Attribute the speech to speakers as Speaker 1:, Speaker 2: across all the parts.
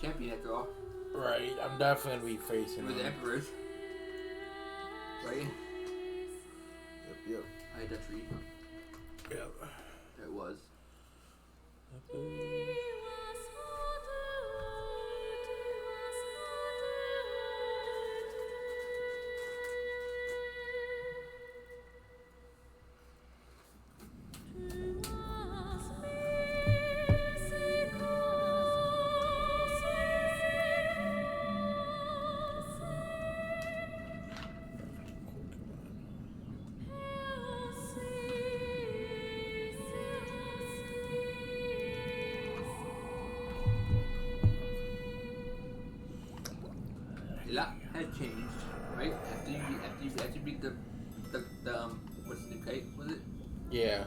Speaker 1: champion after all.
Speaker 2: Right, I'm definitely gonna be facing
Speaker 1: with the emperors. Right?
Speaker 2: Yep.
Speaker 1: I had that tree.
Speaker 2: Yep.
Speaker 1: There it was. A lot has changed, right? After you beat the what's the new kite? Was it?
Speaker 2: Yeah.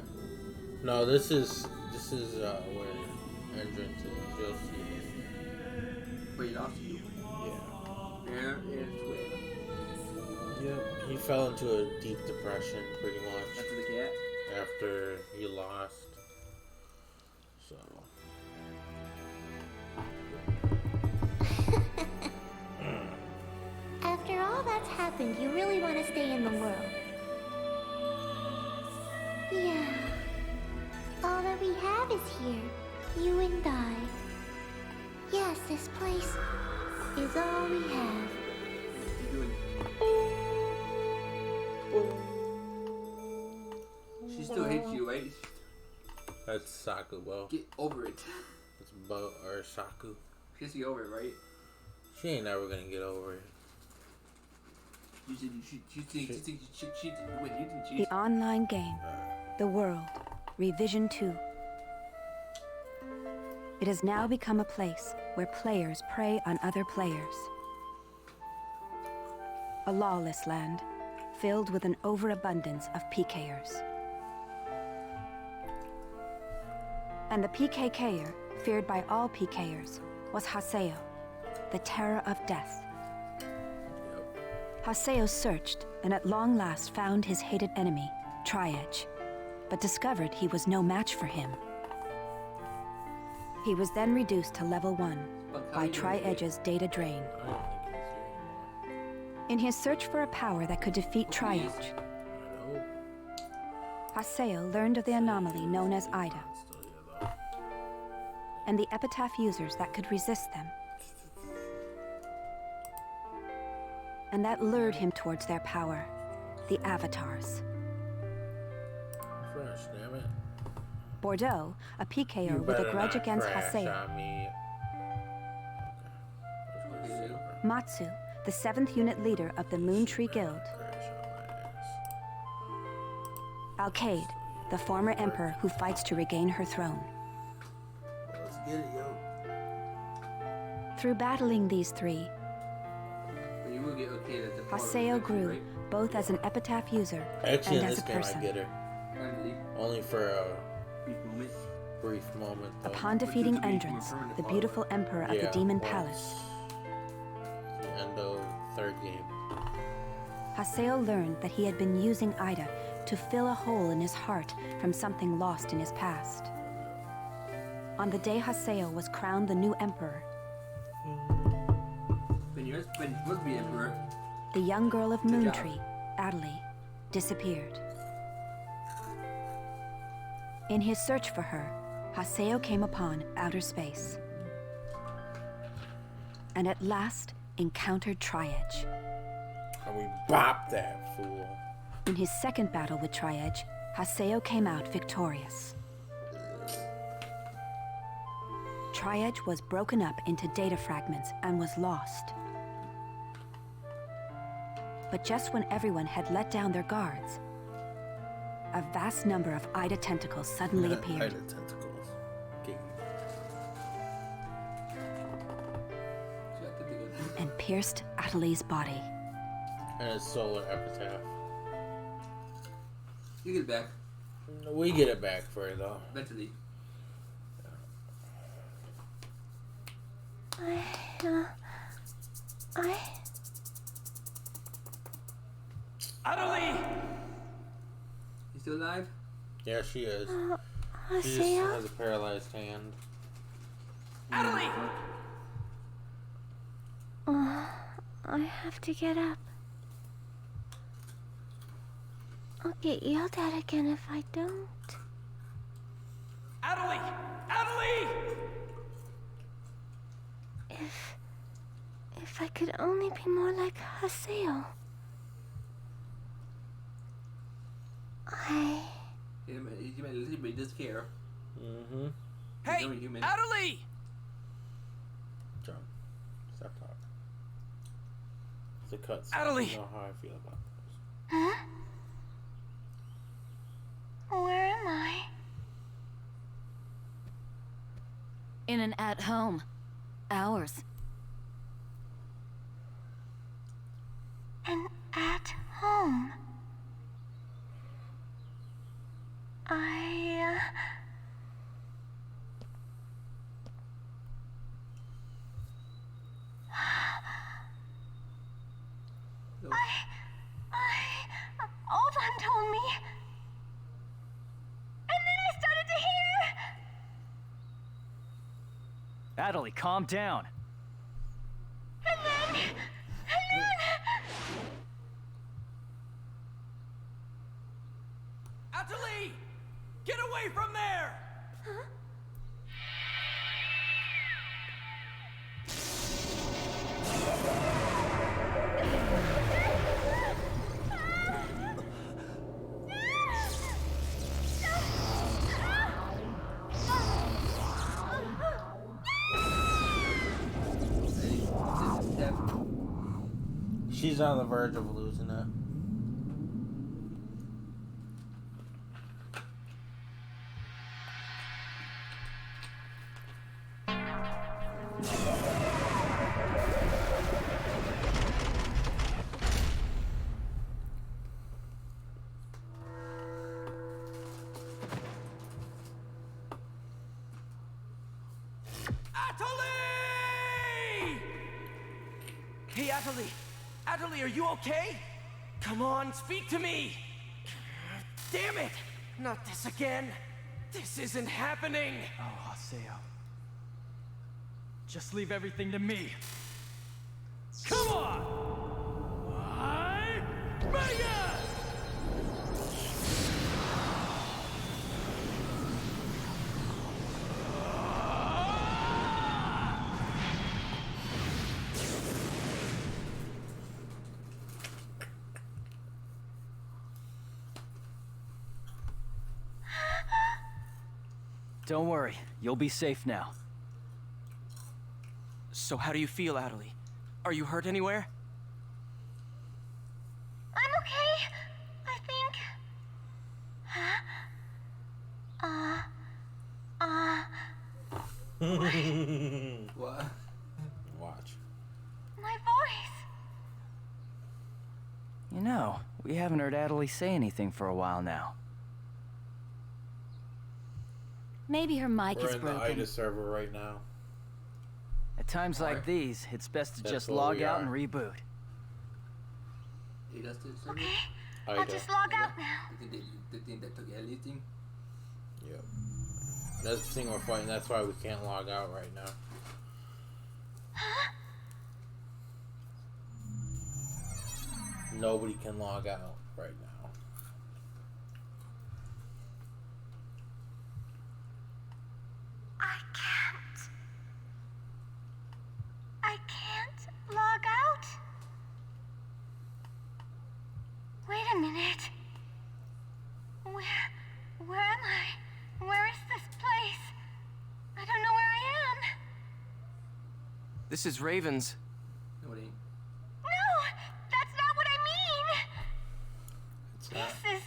Speaker 2: No, this is where entrance is. You'll see it.
Speaker 1: Where you lost you.
Speaker 2: Yeah.
Speaker 1: There is where.
Speaker 2: Yep. He fell into a deep depression, pretty much.
Speaker 1: After the cat.
Speaker 2: After he lost. So.
Speaker 3: After all that's happened, you really want to stay in the world. Yeah. All that we have is here. You and I. Yes, this place is all we have.
Speaker 1: She still hates you, right?
Speaker 2: That's Saku, well.
Speaker 1: Get over it.
Speaker 2: It's or Saku.
Speaker 1: She has to get over it, right?
Speaker 2: She ain't never gonna get over it.
Speaker 1: You think she wait, you think she...
Speaker 4: The online game, The World, Revision 2. It has now become a place where players prey on other players. A lawless land, filled with an overabundance of PKers. And the PKKer, feared by all PKers, was Haseo, the terror of death. Haseo searched and at long last found his hated enemy, Tri-Edge, but discovered he was no match for him. He was then reduced to level 1 by Tri-Edge's data drain. In his search for a power that could defeat Tri-Edge, Haseo learned of the anomaly known as Ida, and the epitaph users that could resist them. And that lured him towards their power, the Avatars.
Speaker 2: Fresh, damn it.
Speaker 4: Bordeaux, a PKer with a grudge against Haseo.
Speaker 2: Okay.
Speaker 4: Matsu, the 7th unit leader of the Moon Tree Guild. Alcade, the former emperor who fights to regain her throne.
Speaker 2: Let's get it, yo.
Speaker 4: Through battling these three, Haseo grew both as an epitaph user
Speaker 2: Actually,
Speaker 4: and
Speaker 2: in
Speaker 4: as
Speaker 2: this
Speaker 4: a
Speaker 2: game
Speaker 4: person.
Speaker 2: I get her. Only for a brief moment. Though.
Speaker 4: Upon defeating Endrance, the beautiful emperor of the Demon Palace,
Speaker 2: the end of third game.
Speaker 4: Haseo learned that he had been using Ida to fill a hole in his heart from something lost in his past. On the day Haseo was crowned the new emperor, the young girl of Moontree, Adelie, disappeared. In his search for her, Haseo came upon outer space, and at last encountered Tri-Edge.
Speaker 2: And we bopped that fool.
Speaker 4: In his second battle with Tri-Edge, Haseo came out victorious. Tri-Edge was broken up into data fragments and was lost. But just when everyone had let down their guards, a vast number of Ida tentacles suddenly appeared.
Speaker 2: Ida tentacles.
Speaker 4: And pierced Adelie's body.
Speaker 2: And a solar epitaph.
Speaker 1: You get it back.
Speaker 2: We get it back for her, though.
Speaker 1: Eventually.
Speaker 5: Adelie!
Speaker 1: You still alive?
Speaker 2: Yeah, she is. She just
Speaker 3: Haseo?
Speaker 2: has a paralyzed hand.
Speaker 5: Adelie!
Speaker 3: I have to get up. I'll get yelled at again if I don't.
Speaker 5: Adelie! Adelie!
Speaker 3: If I could only be more like Haseo.
Speaker 1: He's a little bit just care.
Speaker 2: Mm-hmm.
Speaker 5: Hey,
Speaker 1: very human.
Speaker 5: Adelie!
Speaker 2: John, stop talking. It's a cut.
Speaker 5: Adelie!
Speaker 2: You know how I feel about this.
Speaker 3: Huh? Where am I?
Speaker 4: In an at-home. Ours.
Speaker 3: And at home. Alban told me. And then I started to hear.
Speaker 5: Adelie, calm down.
Speaker 3: And then.
Speaker 5: Adelie! Get away from there!
Speaker 3: Huh?
Speaker 2: She's on the verge of losing it.
Speaker 5: Adelie! Hey, Adelie! Adelie, are you okay? Come on, speak to me! Damn it! Not this again! This isn't happening! Oh, Haseo. Just leave everything to me. Come on! Mega! Don't worry, you'll be safe now. So how do you feel, Adelie? Are you hurt anywhere?
Speaker 3: I'm okay, I think.
Speaker 1: What?
Speaker 2: Watch.
Speaker 3: My voice.
Speaker 5: You know, we haven't heard Adelie say anything for a while now.
Speaker 4: Maybe her mic
Speaker 2: We're
Speaker 4: is
Speaker 2: in the
Speaker 4: broken.
Speaker 2: IDA server right now.
Speaker 5: At times like
Speaker 1: Alright.
Speaker 5: these, it's best to
Speaker 2: That's
Speaker 5: just
Speaker 2: what
Speaker 5: log
Speaker 2: we
Speaker 5: out
Speaker 2: are.
Speaker 5: and reboot.
Speaker 1: He does this.
Speaker 3: Okay,
Speaker 2: IDA.
Speaker 3: I'll just log out now.
Speaker 1: The thing that took everything.
Speaker 2: Yep. That's the thing we're fighting. That's why we can't log out right now. Nobody can log out right now.
Speaker 3: I can't log out. Wait a minute. Where am I? Where is this place? I don't know where I am.
Speaker 5: This is Raven's.
Speaker 1: Nobody.
Speaker 3: No, that's not what I mean.
Speaker 2: It's not.
Speaker 3: This is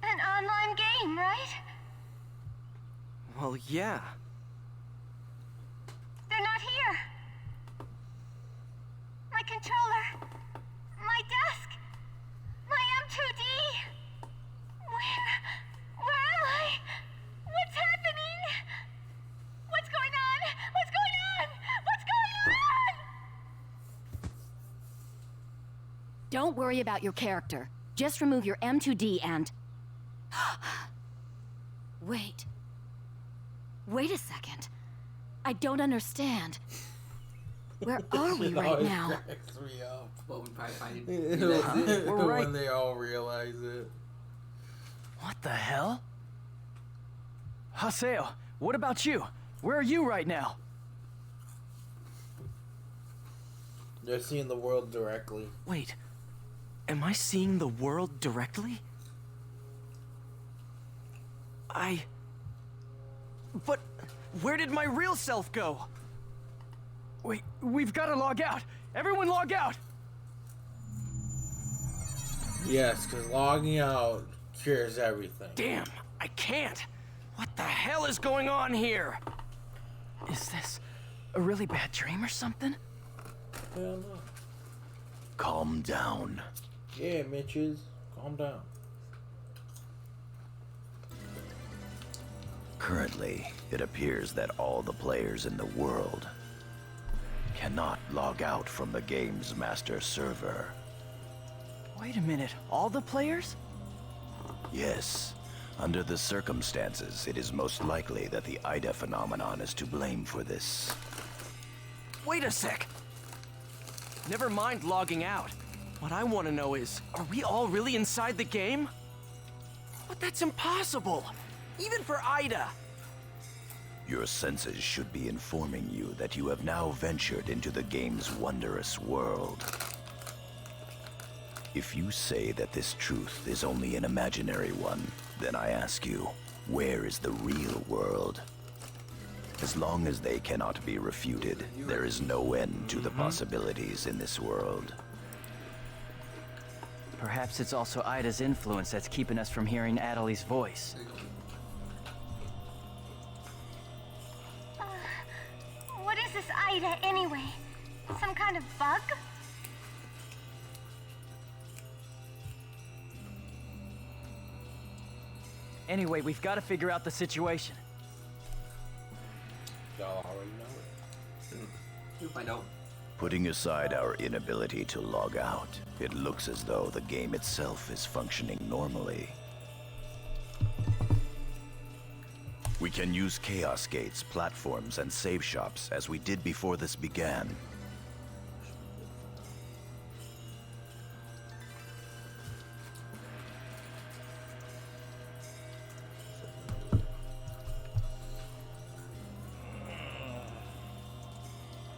Speaker 3: an online game, right?
Speaker 5: Well, yeah.
Speaker 3: They're not here. My controller. My desk. My M2D. Where am I? What's happening? What's going on? What's going on? What's going on?
Speaker 4: Don't worry about your character. Just remove your M2D and... Wait. Wait a second. I don't understand. Where are we
Speaker 2: It
Speaker 4: right
Speaker 2: always
Speaker 4: now?
Speaker 2: cracks me up.
Speaker 1: Well, we probably find it.
Speaker 5: We're right.
Speaker 2: When they all realize it.
Speaker 5: What the hell? Haseo, what about you? Where are you right now?
Speaker 2: They're seeing the world directly.
Speaker 5: Wait, am I seeing the world directly? But where did my real self go? Wait, we've got to log out. Everyone log out.
Speaker 2: Yes, because logging out cures everything.
Speaker 5: Damn, I can't. What the hell is going on here? Is this a really bad dream or something?
Speaker 2: Hell no.
Speaker 6: Calm down.
Speaker 2: Yeah, Mitches. Calm down.
Speaker 6: Currently, it appears that all the players in the world cannot log out from the game's master server.
Speaker 5: Wait a minute, all the players?
Speaker 6: Yes. Under the circumstances, it is most likely that the Ida phenomenon is to blame for this.
Speaker 5: Wait a sec. Never mind logging out. What I want to know is, are we all really inside the game? But that's impossible. Even for Ida.
Speaker 6: Your senses should be informing you that you have now ventured into the game's wondrous world. If you say that this truth is only an imaginary one, then I ask you, where is the real world? As long as they cannot be refuted, there is no end to the possibilities in this world.
Speaker 5: Perhaps it's also Ida's influence that's keeping us from hearing Adeli's voice.
Speaker 3: What is this Ida, anyway? Some kind of bug?
Speaker 5: Anyway, we've got to figure out the situation.
Speaker 2: Y'all already know it.
Speaker 1: We'll find out.
Speaker 6: Putting aside our inability to log out, it looks as though the game itself is functioning normally. We can use chaos gates, platforms, and save shops as we did before this began.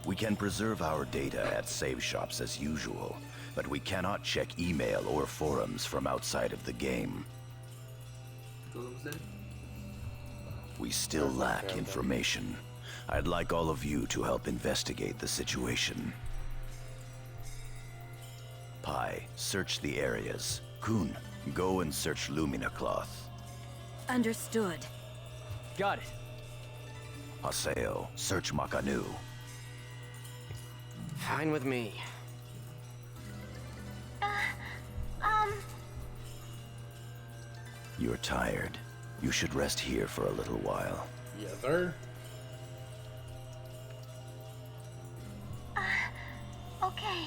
Speaker 6: We can preserve our data at save shops as usual, but we cannot check email or forums from outside of the game.
Speaker 1: Go to the city.
Speaker 6: We still lack information. I'd like all of you to help investigate the situation. Pi, search the areas. Kun, go and search Lumina Cloth.
Speaker 4: Understood.
Speaker 5: Got it.
Speaker 6: Haseo, search Makanu.
Speaker 5: Fine with me.
Speaker 6: You're tired. You should rest here for a little while.
Speaker 2: Yes, sir.
Speaker 3: Okay.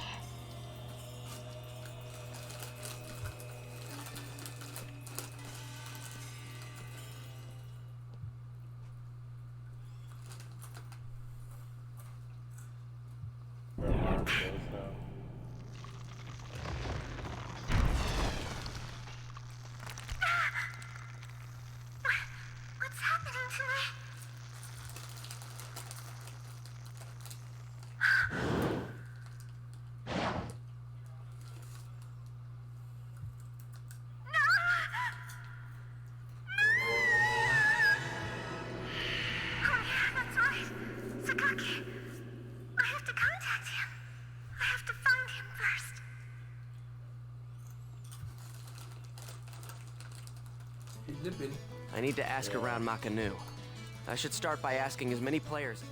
Speaker 3: What's happening to me?
Speaker 1: Zipping.
Speaker 5: I need to ask around Makanu. I should start by asking as many players.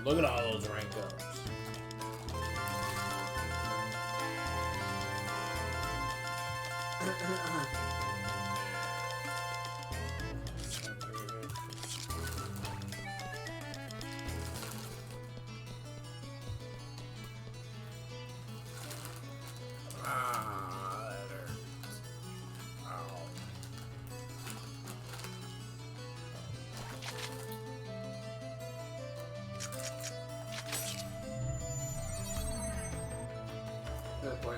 Speaker 2: Look at all those rank ups.
Speaker 1: Good boy.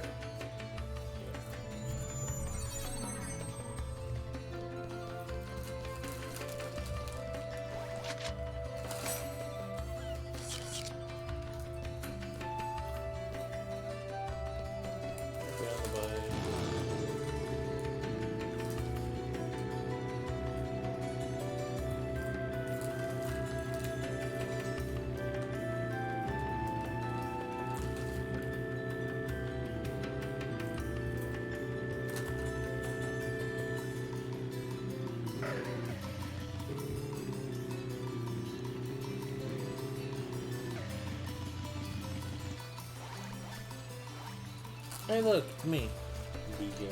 Speaker 2: Hey, look, me. DJ.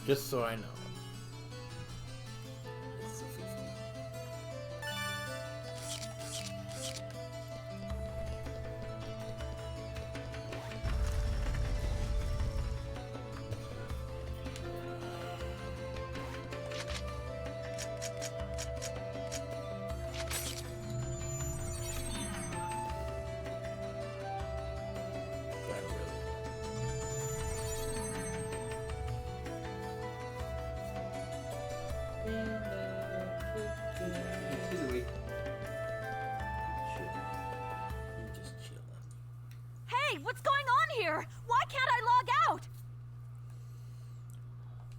Speaker 2: Just so I know.
Speaker 4: What's going on here? Why can't I log out?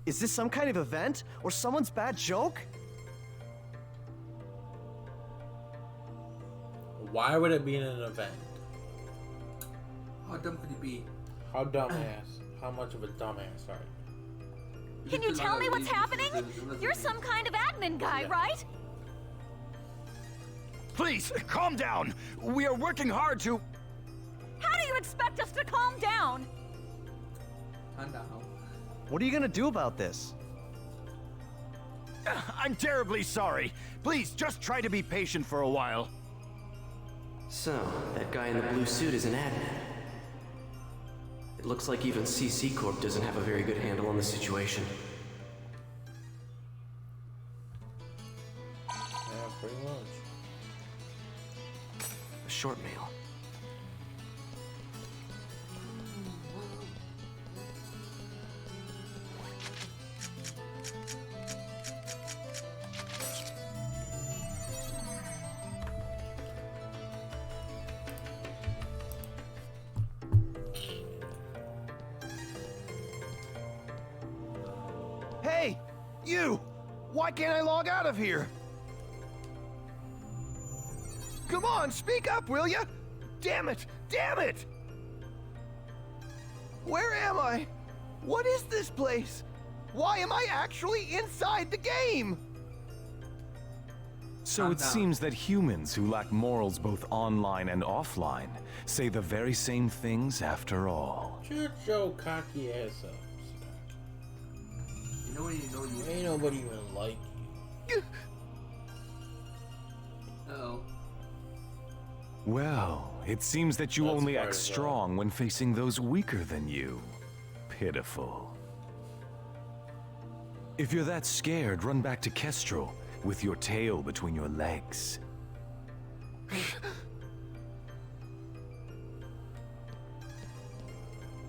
Speaker 7: Is this some kind of event? Or someone's bad joke?
Speaker 2: Why would it be in an event?
Speaker 1: How dumb could it be?
Speaker 2: How dumbass? How much of a dumbass are you?
Speaker 4: Can you tell me what's happening? You're some kind of admin guy, right?
Speaker 6: Please, calm down. We are working hard to...
Speaker 4: How do you expect us to calm down?
Speaker 1: Calm down.
Speaker 7: What are you gonna do about this?
Speaker 6: I'm terribly sorry. Please, just try to be patient for a while.
Speaker 8: So, that guy in the blue suit is an admin. It looks like even CC Corp doesn't have a very good handle on the situation.
Speaker 2: Yeah, pretty much.
Speaker 8: A short mail.
Speaker 6: Hey! You! Why can't I log out of here?
Speaker 9: Come on, speak up, will ya? Damn it! Damn it! Where am I? What is this place? Why am I actually inside the game?
Speaker 10: So it seems that humans who lack morals both online and offline say the very same things after all.
Speaker 2: Shut your cocky ass up.
Speaker 1: You know what you know you
Speaker 2: Ain't nobody even like you.
Speaker 1: Uh-oh.
Speaker 10: Well, it seems that you
Speaker 2: That's
Speaker 10: only
Speaker 2: part
Speaker 10: act
Speaker 2: of that.
Speaker 10: strong when facing those weaker than you. Pitiful. If you're that scared, run back to Kestrel with your tail between your legs.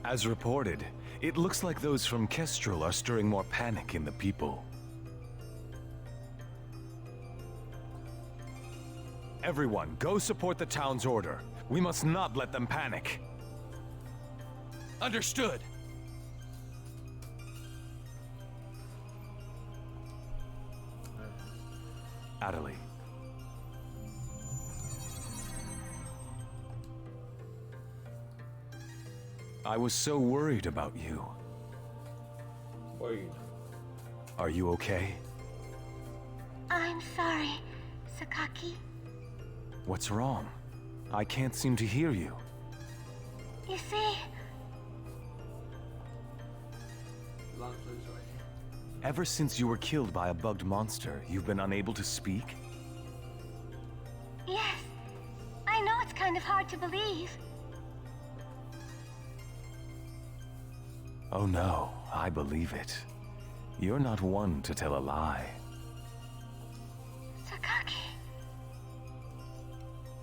Speaker 10: As reported, it looks like those from Kestrel are stirring more panic in the people. Everyone, go support the town's order. We must not let them panic.
Speaker 5: Understood.
Speaker 10: Adelie. I was so worried about you.
Speaker 2: Where you?
Speaker 10: Are you okay?
Speaker 3: I'm sorry, Sakaki.
Speaker 10: What's wrong? I can't seem to hear you.
Speaker 3: You see,
Speaker 1: Long story short.
Speaker 10: Ever since you were killed by a bugged monster, you've been unable to speak?
Speaker 3: yes, I know it's kind of hard to believe.
Speaker 10: Oh no, I believe it. You're not one to tell a lie.
Speaker 3: Sakaki.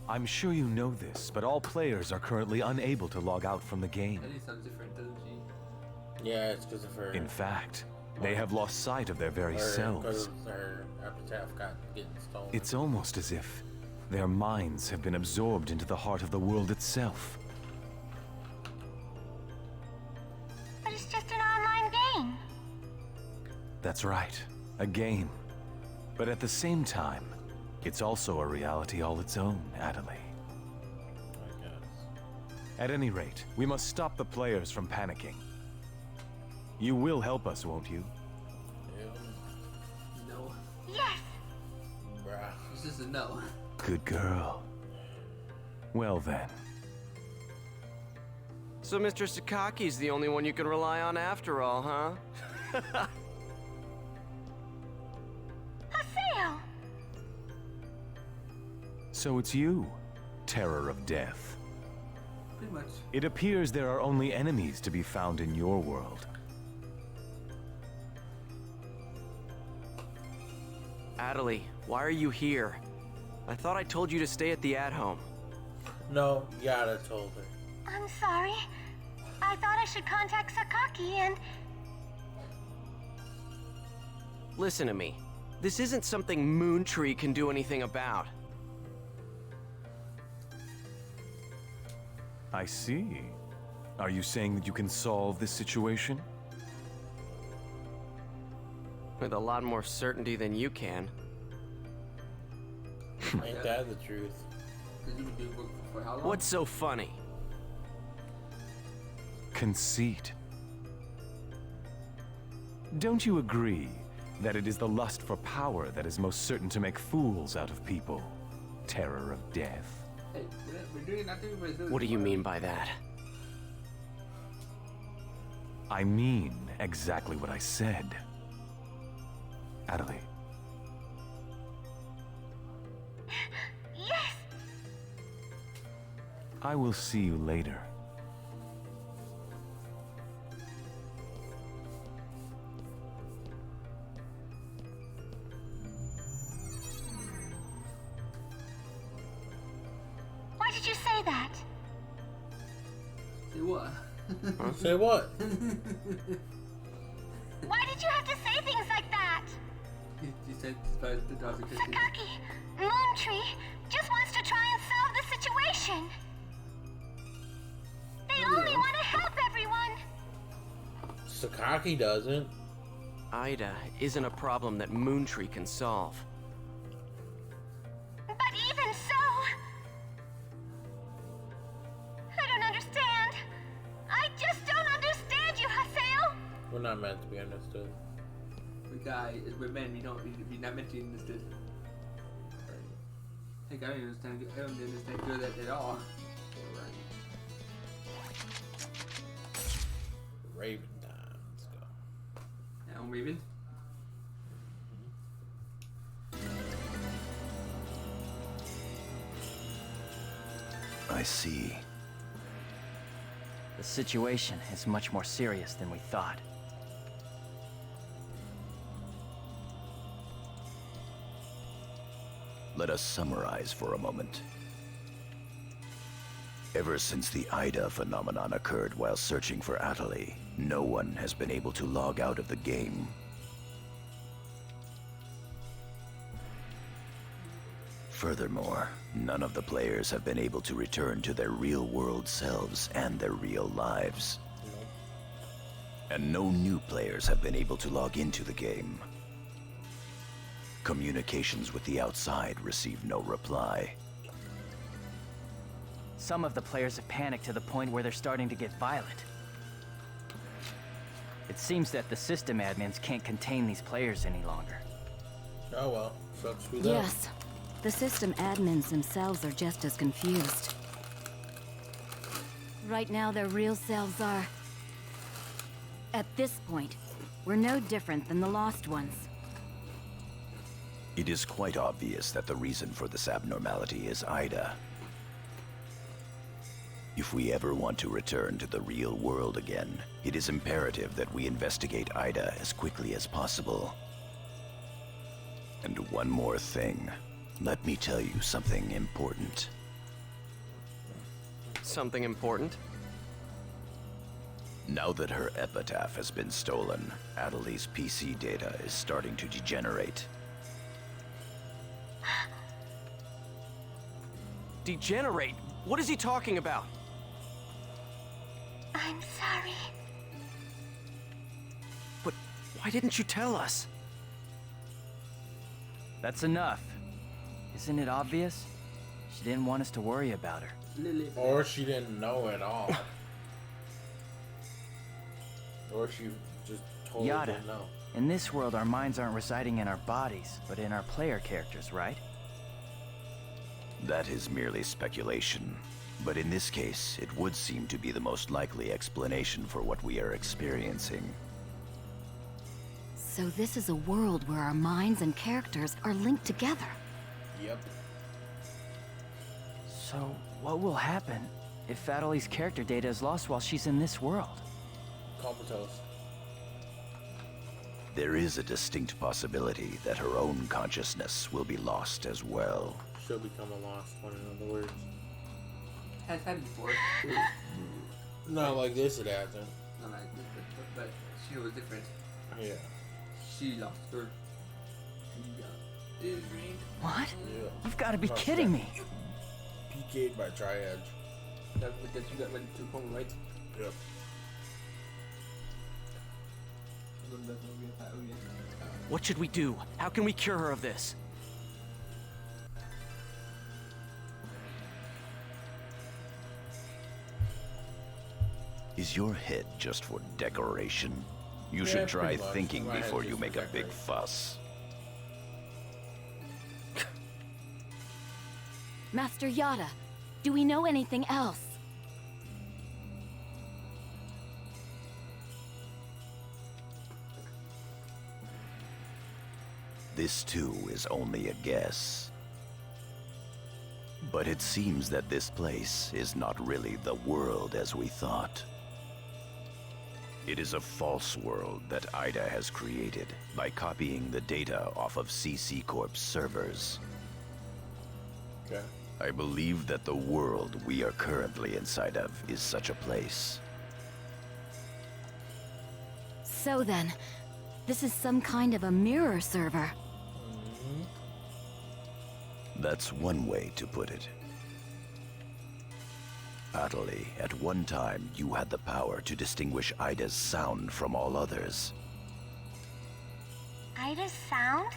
Speaker 10: I'm sure you know this, but all players are currently unable to log out from the game.
Speaker 1: That sounds different, doesn't she?
Speaker 2: Yeah, it's because of her.
Speaker 10: In fact, they have lost sight of their very selves.
Speaker 2: Because her epitaph got getting stolen.
Speaker 10: It's almost as if their minds have been absorbed into the heart of the world itself.
Speaker 3: But it's just an online game.
Speaker 10: That's right, a game. But at the same time, it's also a reality all its own, Adelie.
Speaker 2: I guess.
Speaker 10: At any rate, we must stop the players from panicking. You will help us, won't you?
Speaker 1: No.
Speaker 3: Yes.
Speaker 2: Bruh.
Speaker 1: This is a no.
Speaker 10: Good girl. Well then.
Speaker 8: So Mr. Sakaki's the only one you can rely on after all, huh?
Speaker 3: Haseo.
Speaker 10: So it's you, Terror of Death.
Speaker 1: Pretty much.
Speaker 10: It appears there are only enemies to be found in your world.
Speaker 8: Adelie, why are you here? I thought I told you to stay at the at-home.
Speaker 2: No, Yada told her.
Speaker 3: I'm sorry. I thought I should contact Sakaki and...
Speaker 8: Listen to me. This isn't something Moontree can do anything about.
Speaker 10: I see. Are you saying that you can solve this situation?
Speaker 8: With a lot more certainty than you can.
Speaker 2: Ain't that the truth?
Speaker 1: Because you've been doing work for how long?
Speaker 8: What's so funny?
Speaker 10: Conceit. Don't you agree that it is the lust for power that is most certain to make fools out of people? Terror of Death.
Speaker 1: Hey, we're doing nothing. We're doing
Speaker 8: What do you mean by that?
Speaker 10: I mean exactly what I said. Adelie.
Speaker 3: Yes.
Speaker 10: I will see you later.
Speaker 3: Why did you say that?
Speaker 1: Say what?
Speaker 2: Say what?
Speaker 3: Why did you have to say things like that?
Speaker 1: You said about the dog because
Speaker 3: Sakaki, Moontree just wants to try and solve the situation. They only want to help everyone.
Speaker 2: Sakaki doesn't.
Speaker 8: Ida isn't a problem that Moontree can solve.
Speaker 3: But even so,
Speaker 2: We're not meant to be understood.
Speaker 1: We're men. We're not meant to be understood. Heck, I don't understand. I don't understand good at all.
Speaker 2: Raven time. Let's go.
Speaker 1: Yeah, I'm Raven.
Speaker 6: I see.
Speaker 11: The situation is much more serious than we thought.
Speaker 6: Let us summarize for a moment. Ever since the Ida phenomenon occurred while searching for Atali, no one has been able to log out of the game. Furthermore, none of the players have been able to return to their real-world selves and their real lives. And no new players have been able to log into the game. Communications with the outside receive no reply.
Speaker 11: Some of the players have panicked to the point where they're starting to get violent. It seems that the system admins can't contain these players any longer.
Speaker 2: Oh well, sucks for them.
Speaker 4: Yes. The system admins themselves are just as confused. Right now, their real selves are... At this point, we're no different than the lost ones.
Speaker 6: It is quite obvious that the reason for this abnormality is Ida. If we ever want to return to the real world again, it is imperative that we investigate Ida as quickly as possible. And one more thing. Let me tell you something important.
Speaker 8: Something important?
Speaker 6: Now that her epitaph has been stolen, Atali's PC data is starting to degenerate.
Speaker 8: Degenerate? What is he talking about?
Speaker 3: I'm sorry.
Speaker 8: But why didn't you tell us?
Speaker 11: That's enough. Isn't it obvious? She didn't want us to worry about her.
Speaker 2: Or she didn't know at all. Or she just totally
Speaker 11: Yada.
Speaker 2: didn't know.
Speaker 11: In this world, our minds aren't residing in our bodies, but in our player characters, right?
Speaker 6: That is merely speculation. But in this case, it would seem to be the most likely explanation for what we are experiencing.
Speaker 4: So this is a world where our minds and characters are linked together.
Speaker 2: Yep.
Speaker 11: So, what will happen if Atali's character data is lost while she's in this world?
Speaker 2: Comatose.
Speaker 6: There is a distinct possibility that her own consciousness will be lost as well.
Speaker 2: She'll become a lost one, in other words.
Speaker 1: Has happened before.
Speaker 2: Not like this, it hasn't.
Speaker 1: Not like this, but she was different.
Speaker 2: Yeah.
Speaker 1: She lost her.
Speaker 11: What?
Speaker 2: Yeah.
Speaker 11: You've got to be
Speaker 2: Not
Speaker 11: kidding me.
Speaker 2: PK'd by Triad.
Speaker 1: That you got ready to come, right?
Speaker 2: Yep.
Speaker 8: What should we do? How can we cure her of this?
Speaker 6: Is your head just for decoration? You
Speaker 2: Yeah,
Speaker 6: should try
Speaker 2: pretty much.
Speaker 6: thinking
Speaker 2: My head's
Speaker 6: before you
Speaker 2: just
Speaker 6: make
Speaker 2: for
Speaker 6: a big
Speaker 2: decoration.
Speaker 6: fuss.
Speaker 4: Master Yada, do we know anything else?
Speaker 6: This too is only a guess. But it seems that this place is not really the world as we thought. It is a false world that Ida has created by copying the data off of CC Corp's servers.
Speaker 2: Okay.
Speaker 6: I believe that the world we are currently inside of is such a place.
Speaker 4: So then, this is some kind of a mirror server.
Speaker 6: That's one way to put it. Atali, at one time you had the power to distinguish Ida's sound from all others.
Speaker 3: Ida's sound?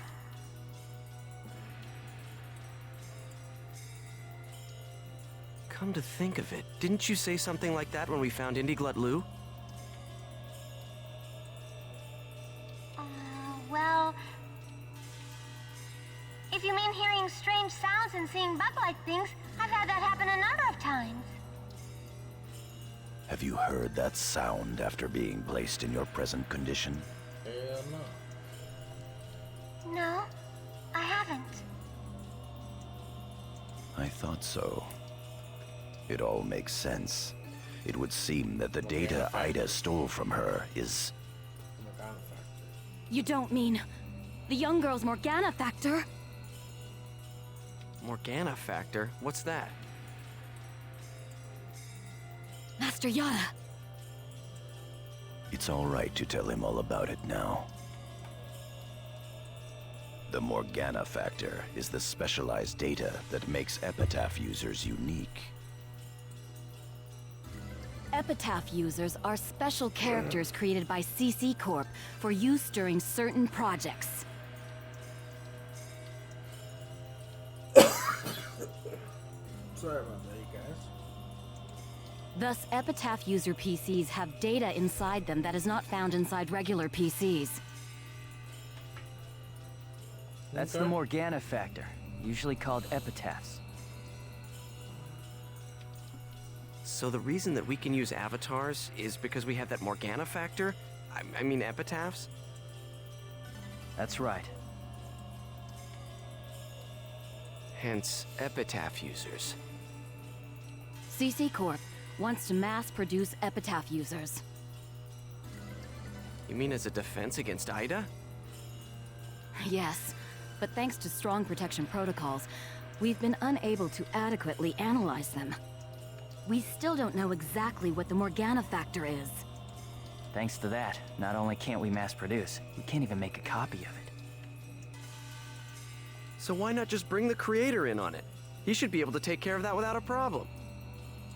Speaker 8: Come to think of it, didn't you say something like that when we found Indiglut Lu?
Speaker 3: If you mean hearing strange sounds and seeing bug-like things, I've had that happen a number of times.
Speaker 6: Have you heard that sound after being placed in your present condition?
Speaker 2: Hell no.
Speaker 3: No, I haven't.
Speaker 6: I thought so. It all makes sense. It would seem that the data Ida stole from her is...
Speaker 4: You don't mean the young girl's Morgana factor?
Speaker 8: Morgana factor? What's that?
Speaker 4: Master Yada.
Speaker 6: It's all right to tell him all about it now. The Morgana factor is the specialized data that makes Epitaph users unique.
Speaker 4: Epitaph users are special characters created by CC Corp for use during certain projects.
Speaker 2: Sorry about that, you guys.
Speaker 4: Thus, Epitaph user PCs have data inside them that is not found inside regular PCs.
Speaker 11: That's the Morgana factor, usually called epitaphs.
Speaker 8: So the reason that we can use avatars is because we have that Morgana factor? I mean epitaphs?
Speaker 11: That's right.
Speaker 8: Hence, epitaph users.
Speaker 4: CC Corp wants to mass-produce Epitaph users.
Speaker 8: You mean as a defense against Ida?
Speaker 4: Yes, but thanks to strong protection protocols, we've been unable to adequately analyze them. We still don't know exactly what the Morgana factor is.
Speaker 11: Thanks to that, not only can't we mass produce, we can't even make a copy of it.
Speaker 8: So why not just bring the creator in on it? He should be able to take care of that without a problem.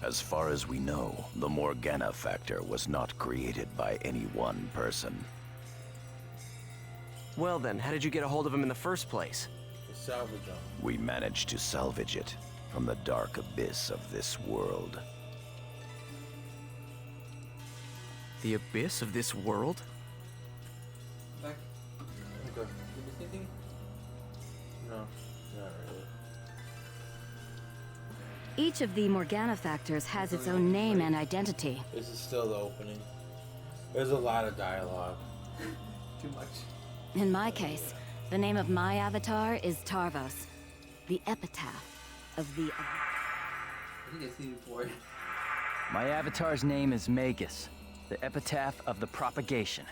Speaker 6: As far as we know, the Morgana factor was not created by any one person.
Speaker 8: Well then, how did you get a hold of him in the first place?
Speaker 2: Salvage them.
Speaker 6: We managed to salvage it from the dark abyss of this world.
Speaker 8: The abyss of this world?
Speaker 1: Back.
Speaker 2: Okay.
Speaker 1: You miss anything?
Speaker 2: No, not really.
Speaker 4: Each of the Morgana factors has its own name and identity.
Speaker 2: This is still the opening. There's a lot of dialogue.
Speaker 1: Too much.
Speaker 4: In my case, the name of my avatar is Tarvos, the epitaph of the...
Speaker 1: I think I've seen it before.
Speaker 11: My avatar's name is Magus, the epitaph of the propagation.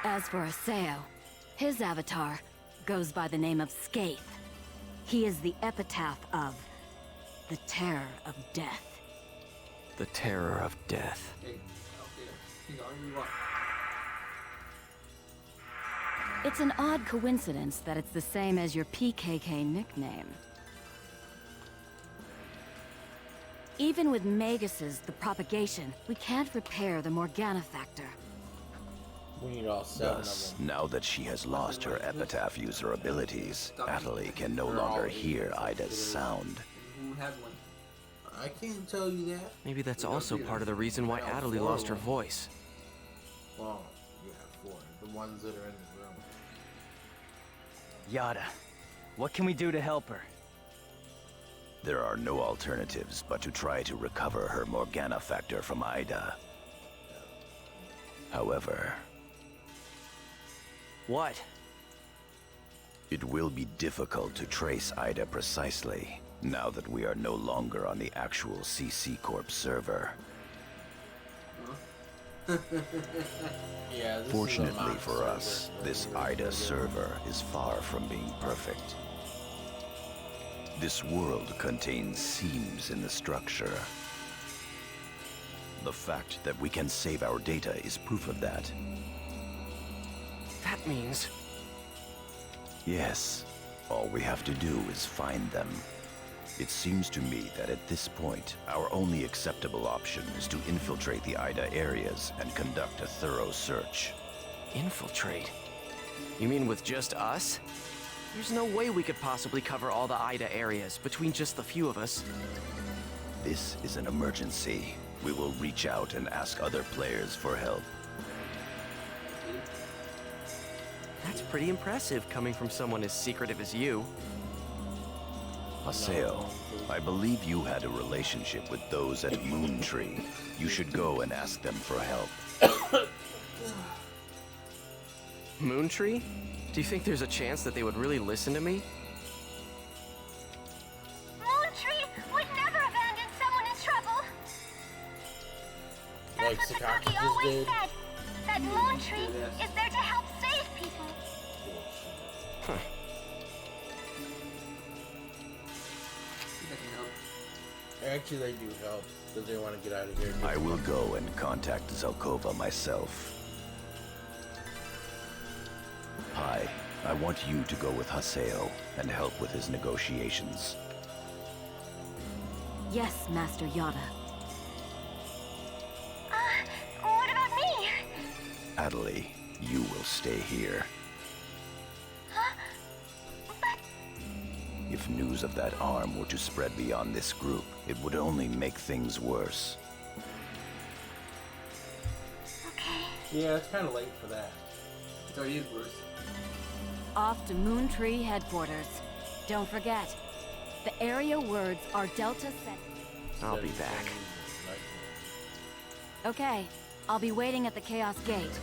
Speaker 4: As for Haseo, his avatar goes by the name of Skaith. He is the epitaph of the terror of death.
Speaker 8: The terror of death.
Speaker 1: Okay. You know, you want.
Speaker 4: It's an odd coincidence that it's the same as your PKK nickname. Even with Magus's The Propagation, we can't repair the Morgana factor.
Speaker 2: We need all 7
Speaker 6: Thus,
Speaker 2: of them.
Speaker 6: now that she has lost her Epitaph user abilities, Atali can no longer hear Ida's sound.
Speaker 1: Who has one?
Speaker 2: I can't tell you that.
Speaker 8: Maybe that's also part of the reason why Atali lost her voice.
Speaker 2: Well, you have 4. The ones that are in the room.
Speaker 11: Yada, what can we do to help her?
Speaker 6: There are no alternatives but to try to recover her Morgana factor from Ida. However...
Speaker 8: What?
Speaker 6: It will be difficult to trace Ida precisely, now that we are no longer on the actual CC Corp server.
Speaker 2: Yeah,
Speaker 6: Fortunately for us, this Ida server is far from being perfect. This world contains seams in the structure. The fact that we can save our data is proof of that.
Speaker 8: That means...
Speaker 6: Yes, all we have to do is find them. It seems to me that at this point, our only acceptable option is to infiltrate the Ida areas and conduct a thorough search.
Speaker 8: Infiltrate? You mean with just us? There's no way we could possibly cover all the Ida areas between just the few of us.
Speaker 6: This is an emergency. We will reach out and ask other players for help.
Speaker 8: That pretty impressive coming from someone as secretive as you.
Speaker 6: Haseo, I believe you had a relationship with those at Moontree. You should go and ask them for help.
Speaker 8: Moontree? Do you think there's a chance that they would really listen to me?
Speaker 3: Moontree would never abandon someone in trouble.
Speaker 2: Like
Speaker 3: That's what
Speaker 2: Sakaki
Speaker 3: Sakaki
Speaker 2: just
Speaker 3: always
Speaker 2: did.
Speaker 3: said. That Moontree is there to help save people.
Speaker 8: Huh.
Speaker 2: Actually, they do help because they want to get out of here.
Speaker 6: I will go and contact Zelkova myself. Hi, I want you to go with Haseo and help with his negotiations.
Speaker 4: Yes, Master Yada.
Speaker 3: What about me?
Speaker 6: Adelie, you will stay here.
Speaker 3: Huh? But
Speaker 6: If news of that arm were to spread beyond this group, it would only make things worse.
Speaker 3: okay.
Speaker 2: Yeah, it's kind of late for that.
Speaker 1: It's already is worse.
Speaker 4: Off to Moontree headquarters. Don't forget, the area words are Delta Set.
Speaker 8: I'll be back.
Speaker 4: Okay, I'll be waiting at the Chaos Gate.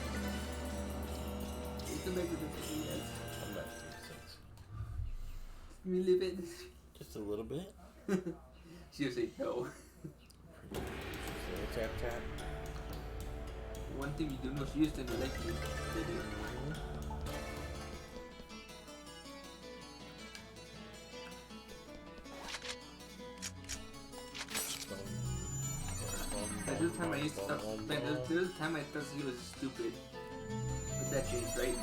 Speaker 1: You can make it to the end.
Speaker 2: I'm back to 6.
Speaker 1: You live it.
Speaker 2: Just a little bit.
Speaker 1: She'll say no.
Speaker 2: So tap tap.
Speaker 1: One thing you do know, she used to like you. This time I used to stop, man, this time I thought he was stupid. But that changed, right?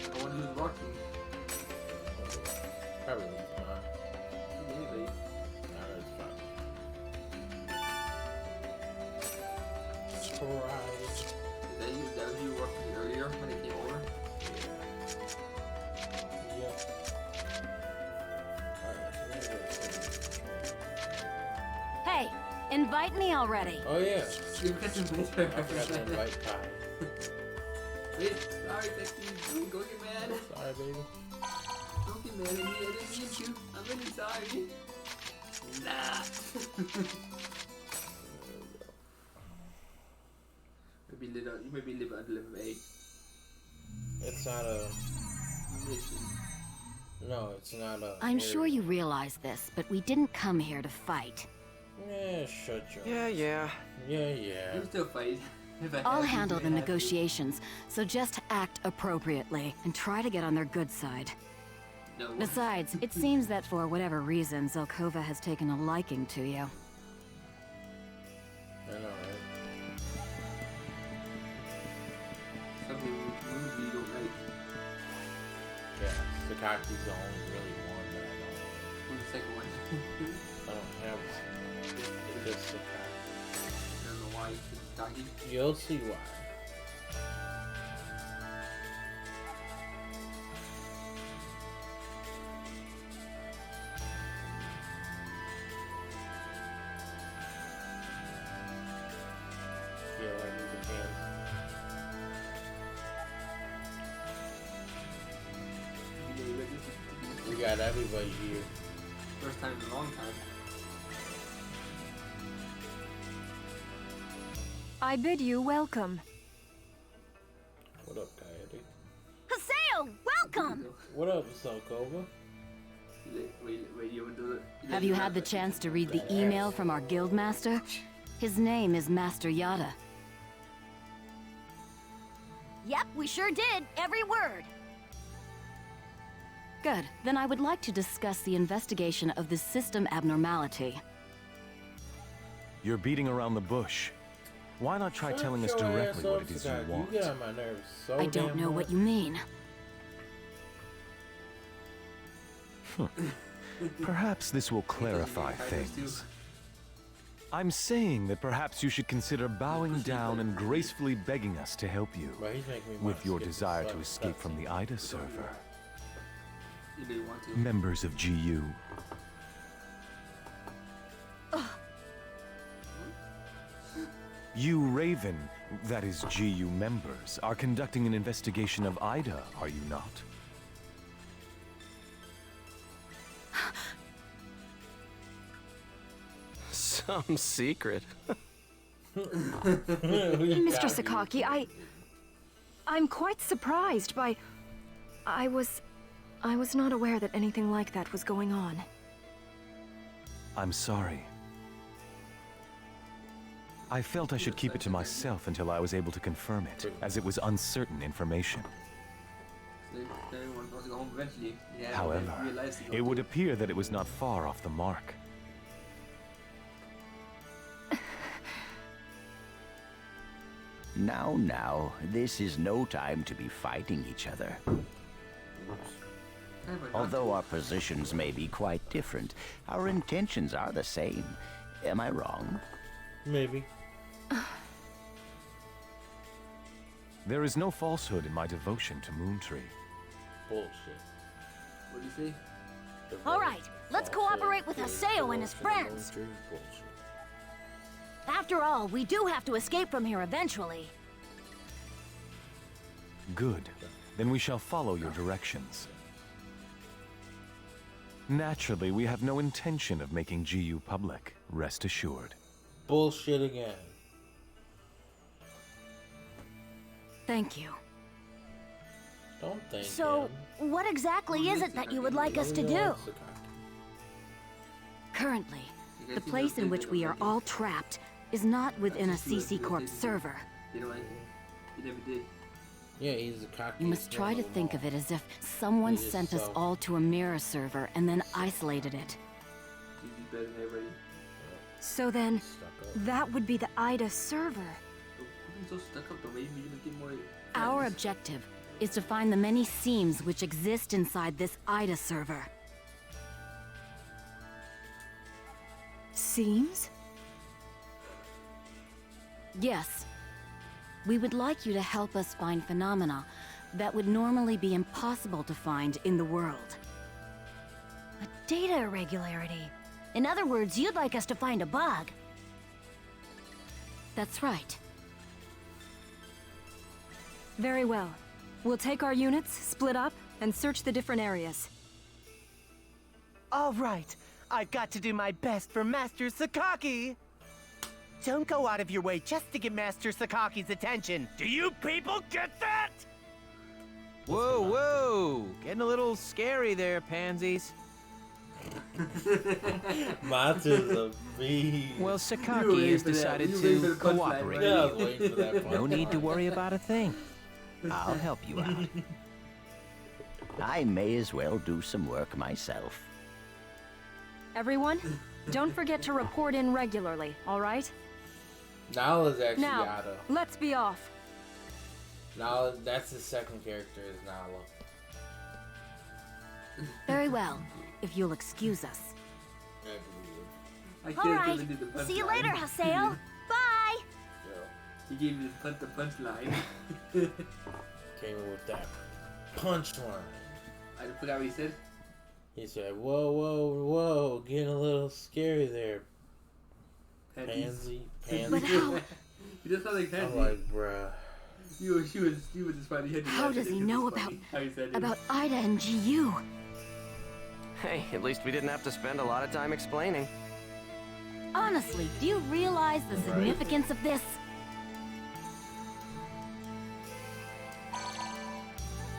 Speaker 1: I wonder who's walking.
Speaker 2: Probably not.
Speaker 1: Maybe.
Speaker 2: Surprise.
Speaker 1: Is that who you were walking earlier when I came over?
Speaker 4: Hey, invite me already.
Speaker 2: Oh yeah.
Speaker 1: You got some better.
Speaker 2: I forgot to invite Kai.
Speaker 1: Wait, sorry, Becky. Don't get mad.
Speaker 2: Sorry, baby.
Speaker 1: Don't get mad at me. I didn't mean to. I'm really sorry. Nah. You maybe live under level 8.
Speaker 2: It's not a
Speaker 1: mission.
Speaker 2: No, it's not a
Speaker 4: I'm sure you realize this, but we didn't come here to fight.
Speaker 2: Yeah, shut your
Speaker 8: Yeah.
Speaker 2: Yeah.
Speaker 1: You still fight.
Speaker 4: I'll handle the negotiations, so just act appropriately and try to get on their good side.
Speaker 1: No.
Speaker 4: Besides, it seems that for whatever reason, Zelkova has taken a liking to you.
Speaker 2: I know, right?
Speaker 1: Something you don't like.
Speaker 2: Yeah, Sakaki's the only really one that I don't like.
Speaker 1: Who's the second one?
Speaker 2: I don't have it's just Sakaki.
Speaker 1: I don't know why it's Sakaki.
Speaker 2: You'll see why. Yeah, I need the hands. We got everybody here.
Speaker 1: First time in a long time.
Speaker 12: I bid you welcome.
Speaker 2: What up, Coyote?
Speaker 3: Haseo, welcome!
Speaker 2: What up, Zelkova?
Speaker 1: Wait, you do it?
Speaker 4: Have you had the chance to read the email from our guildmaster? His name is Master Yada.
Speaker 3: Yep, we sure did. Every word.
Speaker 4: Good. Then I would like to discuss the investigation of this system abnormality.
Speaker 10: You're beating around the bush. Why not try telling us directly what it is you want?
Speaker 2: You get on my nerves so
Speaker 4: I don't know what you mean.
Speaker 10: Perhaps this will clarify things. I'm saying that perhaps you should consider bowing down and gracefully begging us to help you with your desire to escape from the Ida server.
Speaker 1: You may want to.
Speaker 10: Members of GU, You Raven, that is GU members, are conducting an investigation of Ida, are you not?
Speaker 8: Some secret.
Speaker 12: Mr. Sakaki, I'm quite surprised by... I was not aware that anything like that was going on.
Speaker 10: I'm sorry. I felt I should keep it to myself until I was able to confirm it, as it was uncertain information. However, it would appear that it was not far off the mark.
Speaker 6: Now, this is no time to be fighting each other. Although our positions may be quite different, our intentions are the same. Am I wrong?
Speaker 2: Maybe.
Speaker 10: There is no falsehood in my devotion to Moontree.
Speaker 2: Bullshit.
Speaker 1: What do you say?
Speaker 13: All right, let's cooperate with Haseo and his friends. After all, we do have to escape from here eventually.
Speaker 10: Good. Then we shall follow your directions. Naturally, we have no intention of making GU public, rest assured.
Speaker 2: Bullshit again.
Speaker 4: Thank you.
Speaker 2: Don't thank
Speaker 13: So,
Speaker 2: him.
Speaker 13: what exactly is it that you would like us to do?
Speaker 4: Currently, the place in which we are all trapped is not within a CC Corp server.
Speaker 1: You know what? You never did.
Speaker 2: Yeah, he's a cocky.
Speaker 4: You must try to think of it as if someone sent us all to a mirror server and then isolated it.
Speaker 1: You'd be better than everybody.
Speaker 12: So then, that would be the Ida server.
Speaker 1: So stuck up, though. Maybe you get more.
Speaker 4: Our objective is to find the many seams which exist inside this Ida server.
Speaker 12: Seams?
Speaker 4: Yes. We would like you to help us find phenomena that would normally be impossible to find in the world.
Speaker 13: A data irregularity. In other words, you'd like us to find a bug.
Speaker 4: That's right.
Speaker 12: Very well. We'll take our units, split up, and search the different areas.
Speaker 9: All right, I've got to do my best for Master Sakaki. Don't go out of your way just to get Master Sakaki's attention. Do you people get that?
Speaker 11: Whoa, whoa! Getting a little scary there, pansies.
Speaker 2: Matsu's a beast.
Speaker 11: Well, Sakaki has decided to cooperate.
Speaker 2: Yeah, I was waiting for that
Speaker 11: No need to worry about a thing.
Speaker 6: I'll help you out. I may as well do some work myself.
Speaker 12: Everyone, don't forget to report in regularly, all right?
Speaker 2: Nala's actually
Speaker 12: Now,
Speaker 2: Yada.
Speaker 12: let's be off.
Speaker 2: Nala, that's his second character, is Nala.
Speaker 4: Very well, if you'll excuse us.
Speaker 1: I
Speaker 13: All
Speaker 1: can't
Speaker 13: right,
Speaker 1: even do the punchline.
Speaker 13: see you later, Haseo. Bye.
Speaker 1: He gave me the punchline.
Speaker 2: Came in with that punchline.
Speaker 1: I forgot what he said.
Speaker 2: He said, "Whoa, whoa, whoa, getting a little scary there,
Speaker 1: Pansy.
Speaker 2: pansy."
Speaker 4: But how?
Speaker 1: He just sound like Pansy.
Speaker 2: I'm like, bruh.
Speaker 1: You was just funny.
Speaker 4: How does he know about Ida and GU?
Speaker 8: Hey, at least we didn't have to spend a lot of time explaining.
Speaker 4: Honestly, do you realize the significance of this?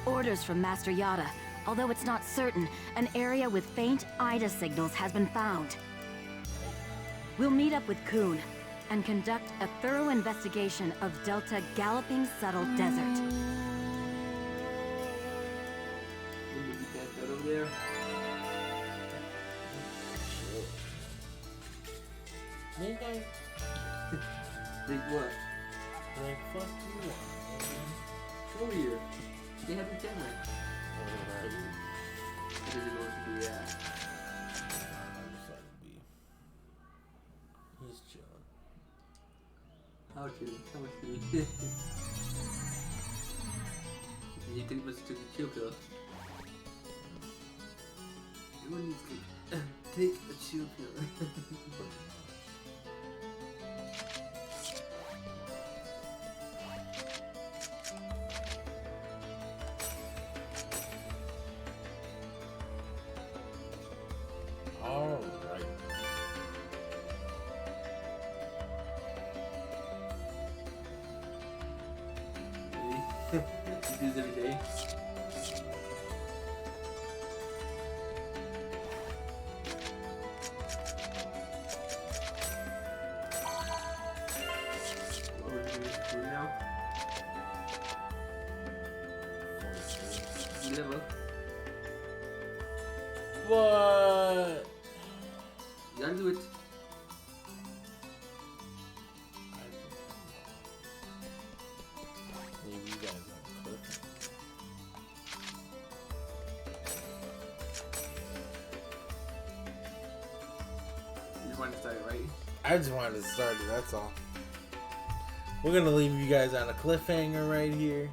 Speaker 4: Orders from Master Yada. Although it's not certain, an area with faint Ida signals has been found. We'll meet up with Kuhn and conduct a thorough investigation of Delta Galloping Subtle Desert.
Speaker 1: Over there.
Speaker 2: Think
Speaker 1: what?
Speaker 2: Like, fuck you, man.
Speaker 1: Over here. They have the camera.
Speaker 2: Alright.
Speaker 1: What does it go to do? Yeah.
Speaker 2: He's chilling.
Speaker 1: How chilling? How much chilling? You think must took a chill pill. Everyone needs to take a chill pill. do this every day. What are we doing now? Level.
Speaker 2: What?
Speaker 1: You gotta do it.
Speaker 2: Leave you guys on a cliff.
Speaker 1: You just wanted to start it, right?
Speaker 2: I just wanted to start it, that's all. We're gonna leave you guys on a cliffhanger right here.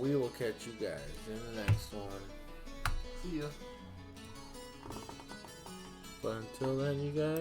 Speaker 2: We will catch you guys in the next one.
Speaker 1: See ya.
Speaker 2: But until then, you guys.